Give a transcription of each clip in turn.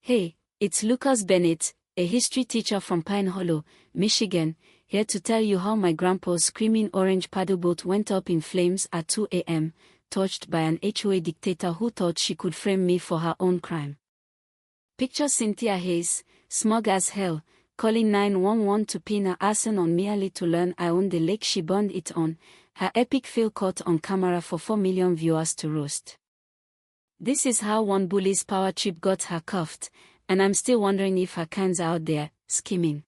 Hey, it's Lucas Bennett, a history teacher from Pine Hollow, Michigan, here to tell you how my grandpa's screaming orange paddleboat went up in flames at 2 a.m., torched by an HOA dictator who thought she could frame me for her own crime. Picture Cynthia Hayes, smug as hell, calling 911 to pin her arson on merely to learn I own the lake she burned it on, her epic fail caught on camera for 4 million viewers to roast. This is how one bully's power trip got her cuffed, and I'm still wondering if her kind's out there, scheming.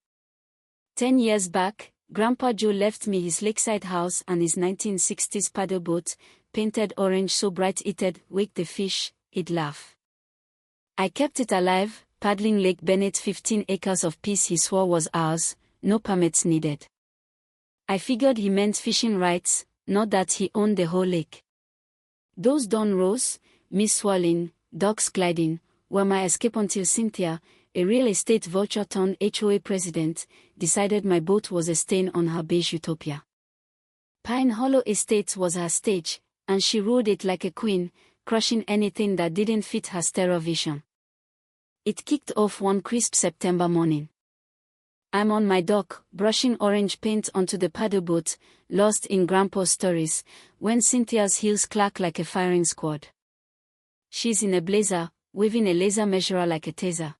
10 years back, Grandpa Joe left me his lakeside house and his 1960s paddleboat, painted orange so bright it'd wake the fish, he'd laugh. I kept it alive, paddling Lake Bennett, 15 acres of peace he swore was ours, no permits needed. I figured he meant fishing rights, not that he owned the whole lake. Those dawn rows, me swirling, ducks gliding, were my escape until Cynthia, a real estate vulture turned HOA president, decided my boat was a stain on her beige utopia. Pine Hollow Estates was her stage, and she ruled it like a queen, crushing anything that didn't fit her stereo vision. It kicked off one crisp September morning. I'm on my dock, brushing orange paint onto the paddleboat, lost in Grandpa's stories, when Cynthia's heels clack like a firing squad. She's in a blazer, waving a laser measurer like a taser.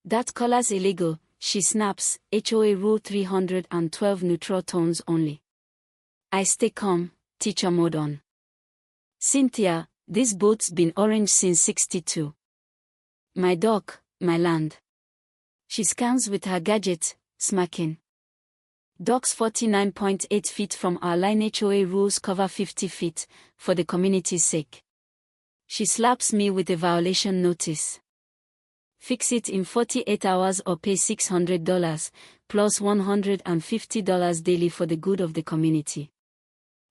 That color's illegal, she snaps, HOA Rule 312 neutral tones only. I stay calm, teacher mode on. Cynthia, this boat's been orange since '62. My dock, my land. She scans with her gadget, smacking. Docks 49.8 feet from our line, HOA rules cover 50 feet, for the community's sake. She slaps me with a violation notice. Fix it in 48 hours or pay $600, plus $150 daily for the good of the community.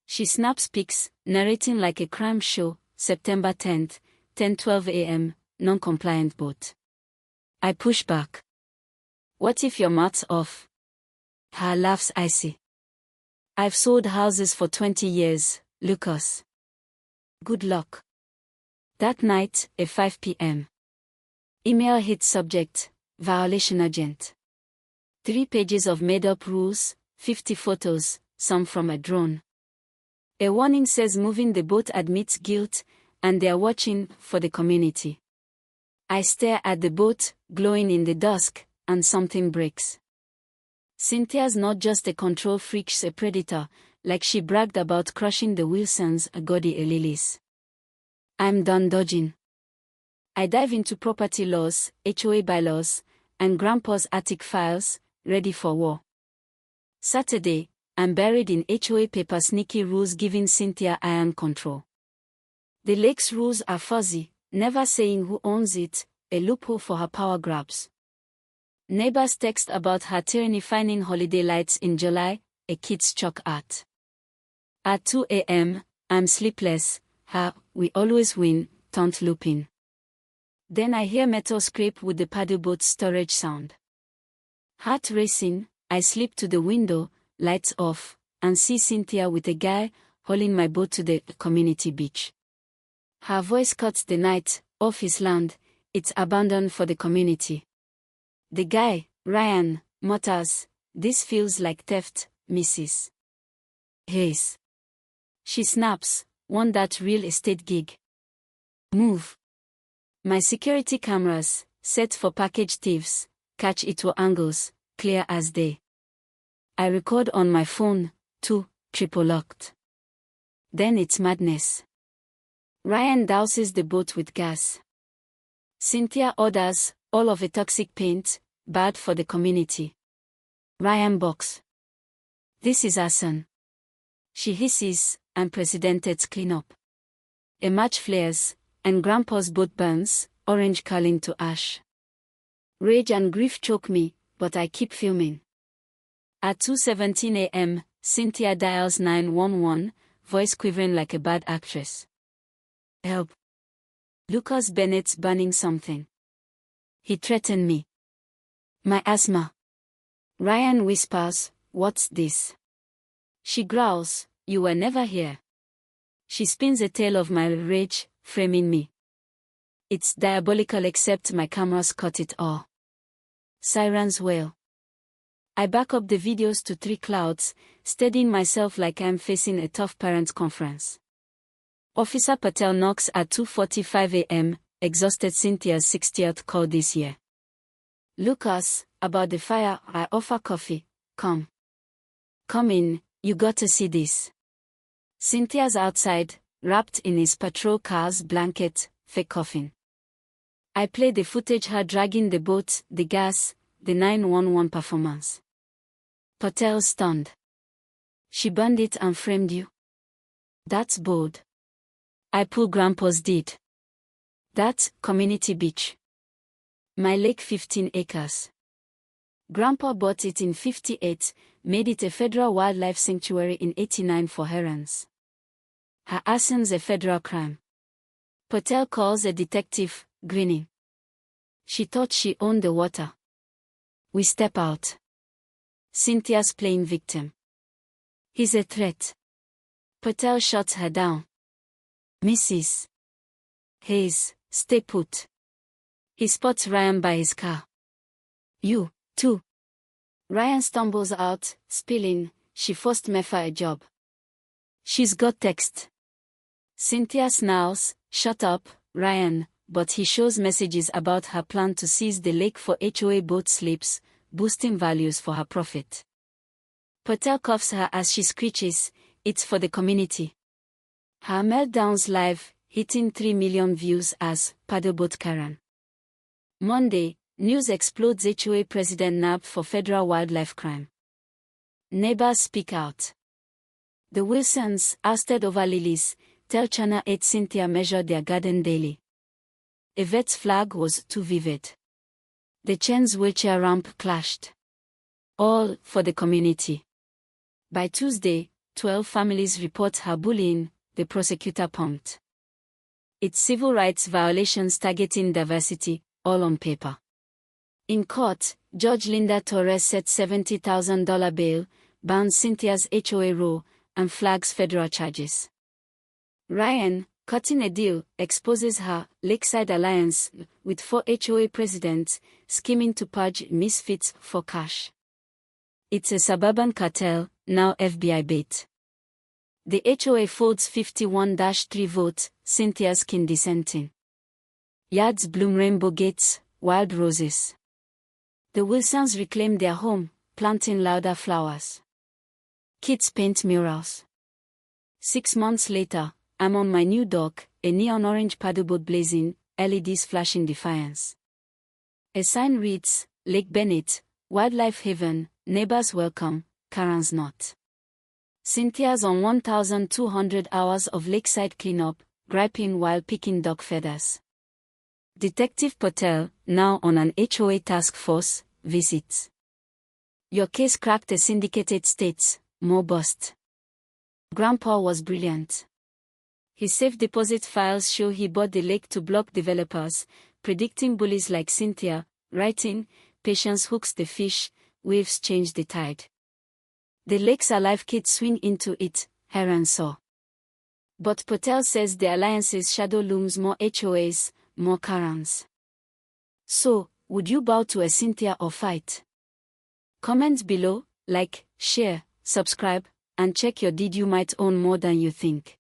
She snaps pics, narrating like a crime show, September 10th, 10:12 a.m., non-compliant boat. I push back. What if your math's off? Her laughs icy. I've sold houses for 20 years, Lucas. Good luck. That night, at 5 p.m. Email hit subject, violation urgent. 3 pages of made-up rules, 50 photos, some from a drone. A warning says moving the boat admits guilt, and they're watching for the community. I stare at the boat, glowing in the dusk, and something breaks. Cynthia's not just a control freak, she's a predator, like she bragged about crushing the Wilsons, a gaudy lilies. I'm done dodging. I dive into property laws, HOA bylaws, and Grandpa's attic files, ready for war. Saturday, I'm buried in HOA paper, sneaky rules giving Cynthia iron control. The lake's rules are fuzzy, never saying who owns it, a loophole for her power grabs. Neighbors text about her tyranny finding holiday lights in July, a kid's chalk art. At 2 a.m., I'm sleepless, we always win, taunt looping. Then I hear metal scrape with the paddleboat's storage sound. Heart racing, I slip to the window, lights off, and see Cynthia with a guy, hauling my boat to the community beach. Her voice cuts the night, off his land, it's abandoned for the community. The guy, Ryan, mutters, "This feels like theft, Mrs. Hayes." She snaps, "Want that real estate gig? Move." My security cameras, set for package thieves, catch it to angles, clear as day. I record on my phone, too, triple locked. Then it's madness. Ryan douses the boat with gas. Cynthia orders, all of a toxic paint, bad for the community. Ryan balks. This is arson. She hisses, unprecedented cleanup. A match flares, and Grandpa's boat burns, orange curling to ash. Rage and grief choke me, but I keep filming. At 2:17 a.m., Cynthia dials 911, voice quivering like a bad actress. Help. Lucas Bennett's burning something. He threatened me. My asthma. Ryan whispers, "What's this?" She growls, "You were never here." She spins a tale of my rage, framing me. It's diabolical except my cameras caught it all. Sirens wail. I back up the videos to 3 clouds, steadying myself like I'm facing a tough parents' conference. Officer Patel knocks at 2:45 a.m., exhausted Cynthia's 60th call this year. Lucas, about the fire, I offer coffee. Come in, you gotta see this. Cynthia's outside, wrapped in his patrol car's blanket, fake coughing. I play the footage her dragging the boat, the gas, the 911 performance. Patel stunned. She burned it and framed you? That's bold. I pull Grandpa's deed. That, community beach. My lake 15 acres. Grandpa bought it in 58, made it a federal wildlife sanctuary in 89 for herons. Her arson's a federal crime. Patel calls a detective, grinning. She thought she owned the water. We step out. Cynthia's playing victim. He's a threat. Patel shuts her down. Mrs. Hayes, stay put. He spots Ryan by his car. You, too. Ryan stumbles out, spilling, she forced Mefa a job. She's got text. Cynthia snarls, shut up, Ryan, but he shows messages about her plan to seize the lake for HOA boat slips, boosting values for her profit. Patel cuffs her as she screeches, it's for the community. Her meltdowns live, hitting 3 million views as Paddleboat Karen. Monday, news explodes HOA president nabbed for federal wildlife crime. Neighbors speak out. The Wilsons, ousted over lilies, tell Channel 8 Cynthia measured their garden daily. Yvette's flag was too vivid. The Chen's wheelchair ramp clashed. All for the community. By Tuesday, 12 families report her bullying, the prosecutor pumped. It's civil rights violations targeting diversity, all on paper. In court, Judge Linda Torres set $70,000 bail, bans Cynthia's HOA row, and flags federal charges. Ryan, cutting a deal, exposes her Lakeside Alliance with 4 HOA presidents, scheming to purge misfits for cash. It's a suburban cartel, now FBI bait. The HOA folds 51-3 vote, Cynthia's skin dissenting. Yards bloom rainbow gates, wild roses. The Wilsons reclaim their home, planting louder flowers. Kids paint murals. 6 months later, I'm on my new dock, a neon orange paddleboat blazing, LEDs flashing defiance. A sign reads, Lake Bennett, Wildlife Haven, Neighbors Welcome, Karen's Not. Cynthia's on 1,200 hours of lakeside cleanup, griping while picking dog feathers. Detective Patel, now on an HOA task force, visits. Your case cracked a syndicated states, more bust. Grandpa was brilliant. His safe deposit files show he bought the lake to block developers, predicting bullies like Cynthia, writing, patience hooks the fish, waves change the tide. The lake's alive, kids swing into it, Heron saw. But Patel says the alliance's shadow looms, more HOAs, more Karens. So, would you bow to a Cynthia or fight? Comment below, like, share, subscribe, and check your deed, you might own more than you think.